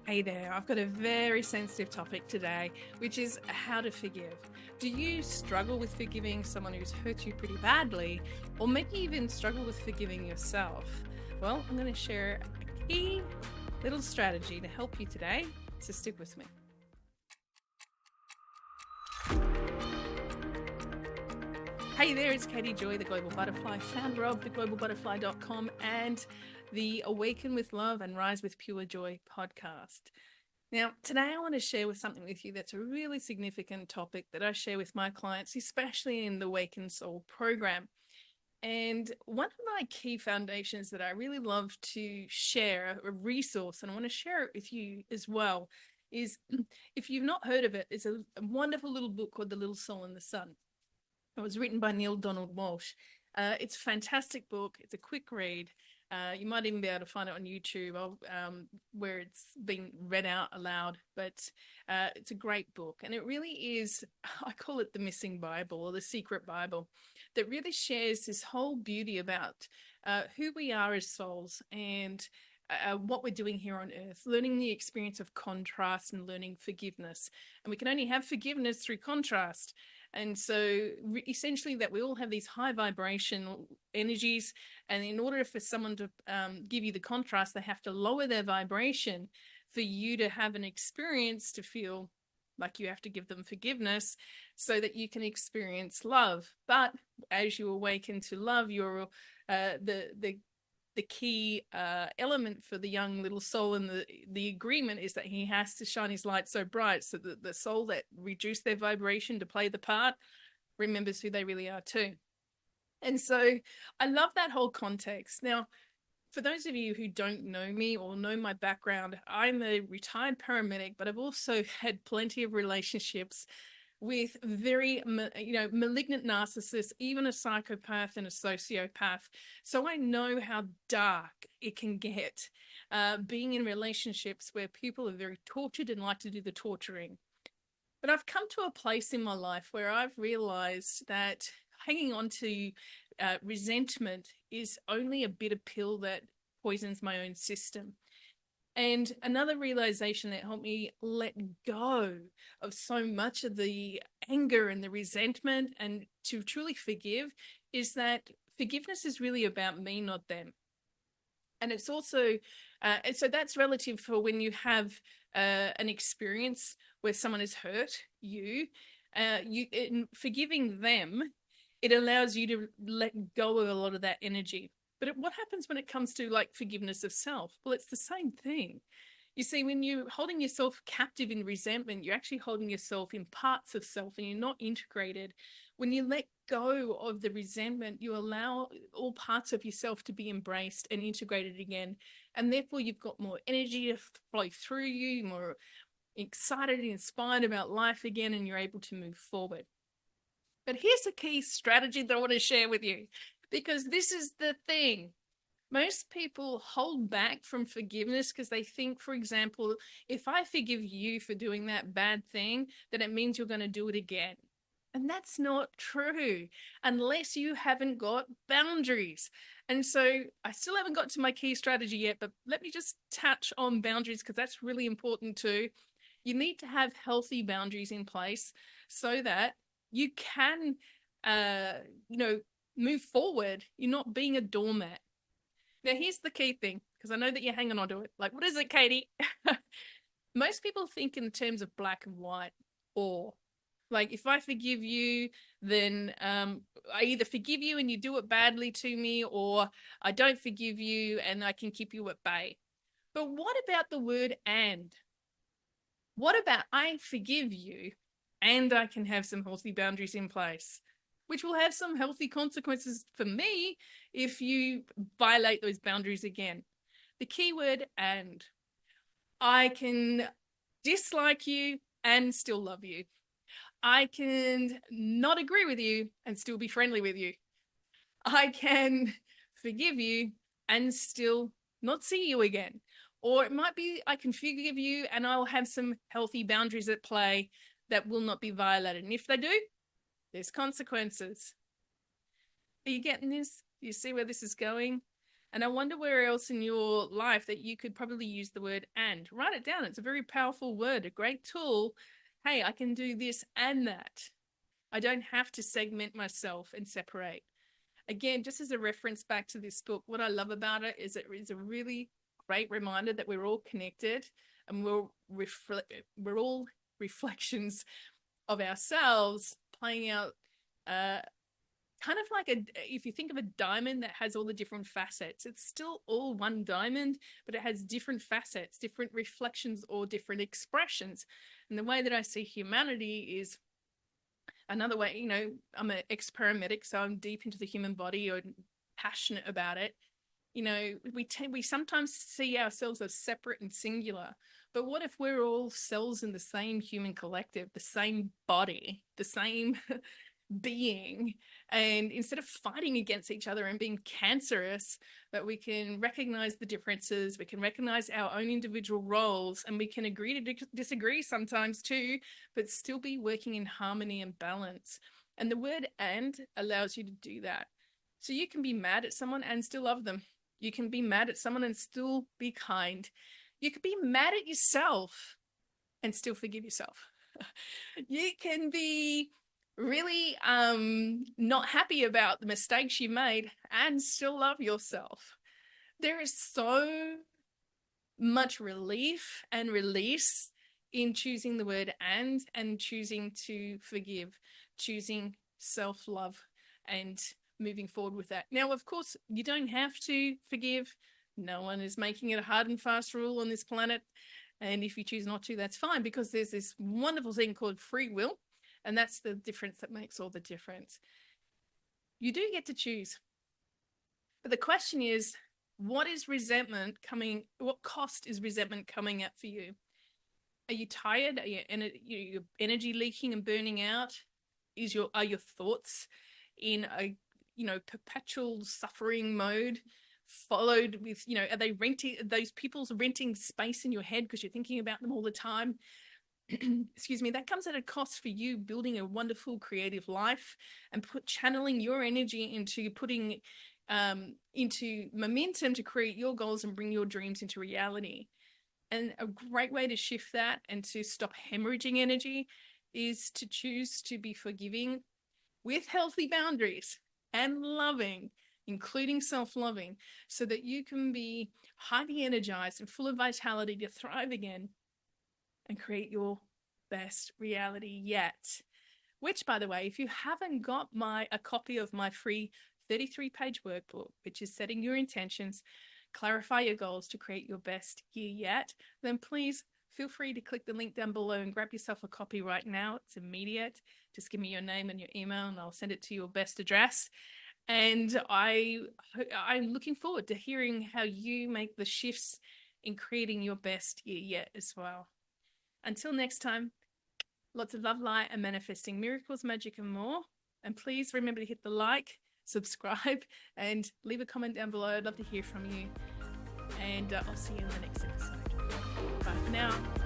Hey there, I've got a very sensitive topic today, which is how to forgive. Do you struggle with forgiving someone who's hurt you pretty badly, or maybe even struggle with forgiving yourself? Well, I'm going to share a key little strategy to help you today, so stick with me. Hey there, it's Katie Joy, the Global Butterfly, founder of theglobalbutterfly.com and the Awaken with Love and Rise with Pure Joy podcast. Now, today I want to share something with you that's a really significant topic that I share with my clients, especially in the Awaken Soul program. And one of my key foundations that I really love to share, a resource, and I want to share it with you as well, is if you've not heard of it, it's a wonderful little book called The Little Soul in the Sun. It was written by Neale Walsch. It's a fantastic book. It's a quick read. You might even be able to find it on YouTube where it's been read out aloud, but it's a great book. And it really is, I call it the missing Bible or the secret Bible, that really shares this whole beauty about who we are as souls and what we're doing here on earth, learning the experience of contrast and learning forgiveness. And we can only have forgiveness through contrast. And so essentially that we all have these high vibration energies. And in order for someone to give you the contrast, they have to lower their vibration for you to have an experience to feel like you have to give them forgiveness so that you can experience love. But as you awaken to love, you're the key element for the young little soul in the agreement is that he has to shine his light so bright so that the soul that reduced their vibration to play the part remembers who they really are too. And so I love that whole context. Now, for those of you who don't know me or know my background, I'm a retired paramedic, but I've also had plenty of relationships with very, malignant narcissists, even a psychopath and a sociopath. So I know how dark it can get being in relationships where people are very tortured and like to do the torturing. But I've come to a place in my life where I've realized that hanging on to resentment is only a bitter pill that poisons my own system. And another realization that helped me let go of so much of the anger and the resentment and to truly forgive is that forgiveness is really about me, not them. And it's also, and so that's relative for when you have an experience where someone has hurt you, in forgiving them, it allows you to let go of a lot of that energy. But what happens when it comes to like forgiveness of self? Well, it's the same thing. You see, when you're holding yourself captive in resentment, you're actually holding yourself in parts of self and you're not integrated. When you let go of the resentment, you allow all parts of yourself to be embraced and integrated again. And therefore, you've got more energy to flow through you, more excited and inspired about life again, and you're able to move forward. But here's a key strategy that I want to share with you, because this is the thing. Most people hold back from forgiveness because they think, for example, if I forgive you for doing that bad thing, then it means you're going to do it again. And that's not true unless you haven't got boundaries. And so I still haven't got to my key strategy yet, but let me just touch on boundaries because that's really important too. You need to have healthy boundaries in place so that you can, move forward. You're not being a doormat. Now, here's the key thing, because I know that you're hanging on to it. Like, what is it, Katie? Most people think in terms of black and white, or like, if I forgive you, then I either forgive you and you do it badly to me, or I don't forgive you and I can keep you at bay. But what about the word and? What about I forgive you and I can have some healthy boundaries in place, which will have some healthy consequences for me if you violate those boundaries again. The key word and. I can dislike you and still love you. I can not agree with you and still be friendly with you. I can forgive you and still not see you again. Or it might be I can forgive you and I'll have some healthy boundaries at play that will not be violated. And if they do, there's consequences. Are you getting this? Do you see where this is going? And I wonder where else in your life that you could probably use the word and. Write it down. It's a very powerful word, a great tool. Hey, I can do this and that. I don't have to segment myself and separate. Again, just as a reference back to this book, what I love about it is it is a really great reminder that we're all connected and we're all reflections of ourselves playing out kind of like if you think of a diamond that has all the different facets, it's still all one diamond, but it has different facets, different reflections, or different expressions. And the way that I see humanity is another way. You know, I'm an ex-paramedic, so I'm deep into the human body or passionate about it. You know, we sometimes see ourselves as separate and singular, but what if we're all cells in the same human collective, the same body, the same being, and instead of fighting against each other and being cancerous, that we can recognize the differences, we can recognize our own individual roles, and we can agree to disagree sometimes too, but still be working in harmony and balance. And the word and allows you to do that. So you can be mad at someone and still love them. You can be mad at someone and still be kind. You could be mad at yourself and still forgive yourself. You can be really not happy about the mistakes you made and still love yourself. There is so much relief and release in choosing the word and choosing to forgive, choosing self-love and moving forward with that. Now, of course, you don't have to forgive. No one is making it a hard and fast rule on this planet. And if you choose not to, that's fine, because there's this wonderful thing called free will. And that's the difference that makes all the difference. You do get to choose. But the question is, what cost is resentment coming at for you? Are you tired? Are your energy leaking and burning out? Are your thoughts in a perpetual suffering mode, followed with, are they those people's renting space in your head because you're thinking about them all the time? Excuse me, that comes at a cost for you building a wonderful creative life and channeling your energy into putting into momentum to create your goals and bring your dreams into reality. And a great way to shift that and to stop hemorrhaging energy is to choose to be forgiving with healthy boundaries and loving, including self-loving, so that you can be highly energized and full of vitality to thrive again and create your best reality yet. Which, by the way, if you haven't got a copy of my free 33-page workbook, which is setting your intentions, clarify your goals to create your best year yet, then please feel free to click the link down below and grab yourself a copy right now. It's immediate. Just give me your name and your email and I'll send it to your best address. And I'm looking forward to hearing how you make the shifts in creating your best year yet as well. Until next time, lots of love, light, and manifesting miracles, magic, and more. And please remember to hit the like, subscribe, and leave a comment down below. I'd love to hear from you. And I'll see you in the next episode. Bye for now.